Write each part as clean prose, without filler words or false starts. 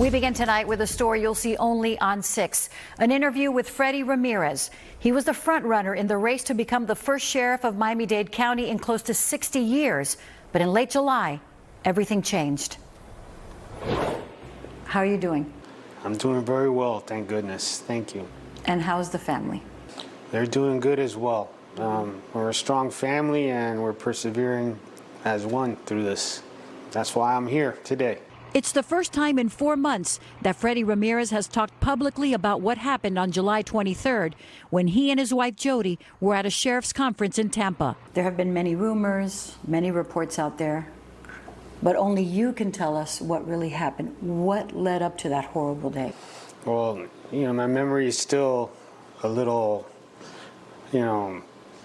We begin tonight with a story you'll see only on 6. An interview with Freddy Ramirez. He was the front runner in the race to become the first sheriff of Miami-Dade County in close to 60 years. But in late July, everything changed. How are you doing? I'm doing very well, thank goodness. Thank you. And how's the family? They're doing good as well. We're a strong family and we're persevering as one through this. That's why I'm here today. It's the first time in 4 months that Freddy Ramirez has talked publicly about what happened on July 23rd when he and his wife Jody were at a sheriff's conference in Tampa. There have been many rumors, many reports out there, but only you can tell us what really happened. What led up to that horrible day? Well, my memory is still a little,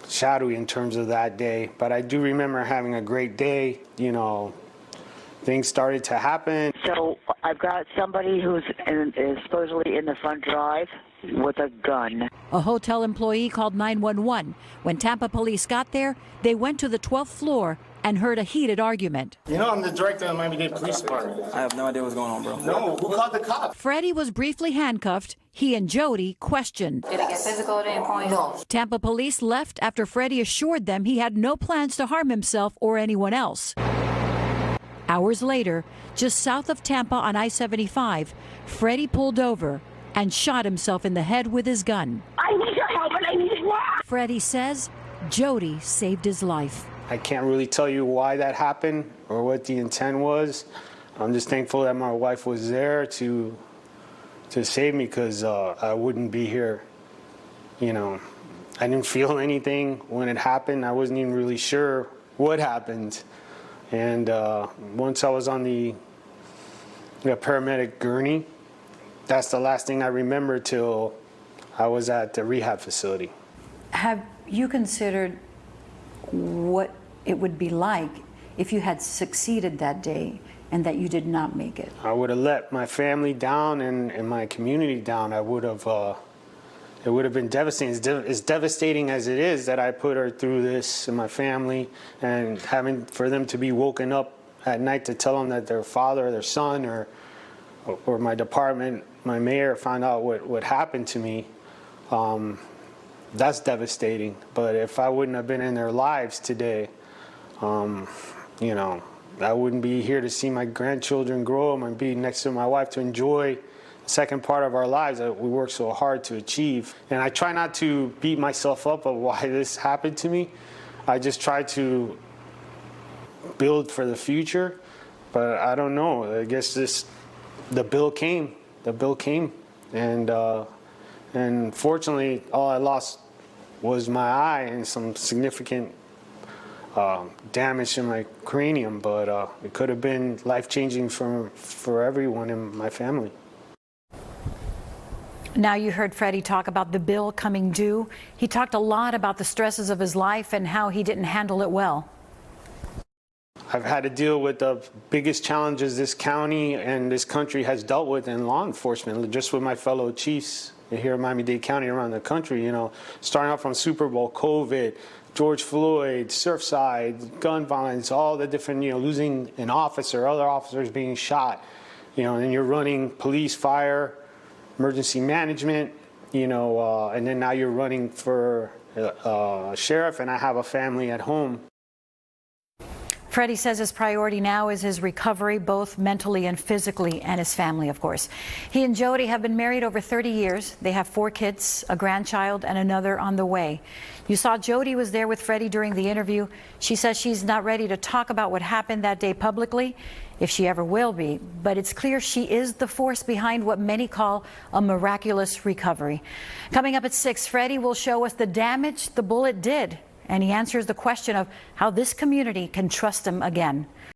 shadowy in terms of that day, but I do remember having a great day. Things started to happen. So I've got somebody who's is supposedly in the front drive with a gun. A hotel employee called 911. When Tampa police got there, they went to the 12th floor and heard a heated argument. I'm the director of the Miami-Dade Police Department. I have no idea what's going on, bro. No, who called the cops? Freddy was briefly handcuffed. He and Jody questioned. Did it get physical at any point? No. Tampa police left after Freddy assured them he had no plans to harm himself or anyone else. Hours later, just south of Tampa on I-75, Freddy pulled over and shot himself in the head with his gun. I need your help and I need it now. Freddy says Jody saved his life. I can't really tell you why that happened or what the intent was. I'm just thankful that my wife was there to save me, because I wouldn't be here. I didn't feel anything when it happened. I wasn't even really sure what happened. And once I was on the paramedic gurney, that's the last thing I remember till I was at the rehab facility. Have you considered what it would be like if you had succeeded that day and that you did not make it? I would have let my family down and my community down. I would have, it would have been devastating. As devastating as it is that I put her through this and my family, and having for them to be woken up at night to tell them that their father or their son or my department, my mayor found out what happened to me, that's devastating. But if I wouldn't have been in their lives today, I wouldn't be here to see my grandchildren grow up and be next to my wife to enjoy the second part of our lives that we work so hard to achieve. And I try not to beat myself up of why this happened to me. I just try to build for the future. But I don't know. I guess the bill came. The bill came. And fortunately, all I lost was my eye and some significant damage in my cranium, but it could have been life-changing for everyone in my family. Now you heard Freddy talk about the bill coming due. He talked a lot about the stresses of his life and how he didn't handle it well. I've had to deal with the biggest challenges this county and this country has dealt with in law enforcement, just with my fellow chiefs here in Miami-Dade County, around the country, starting out from Super Bowl, COVID, George Floyd, Surfside, gun violence, all the different, losing an officer, other officers being shot, and you're running police, fire, emergency management, and then now you're running for sheriff, and I have a family at home. Freddy says his priority now is his recovery, both mentally and physically, and his family, of course. He and Jody have been married over 30 years. They have 4 kids, a grandchild, and another on the way. You saw Jody was there with Freddy during the interview. She says she's not ready to talk about what happened that day publicly, if she ever will be, but it's clear she is the force behind what many call a miraculous recovery. Coming up at 6, Freddy will show us the damage the bullet did, and he answers the question of how this community can trust him again.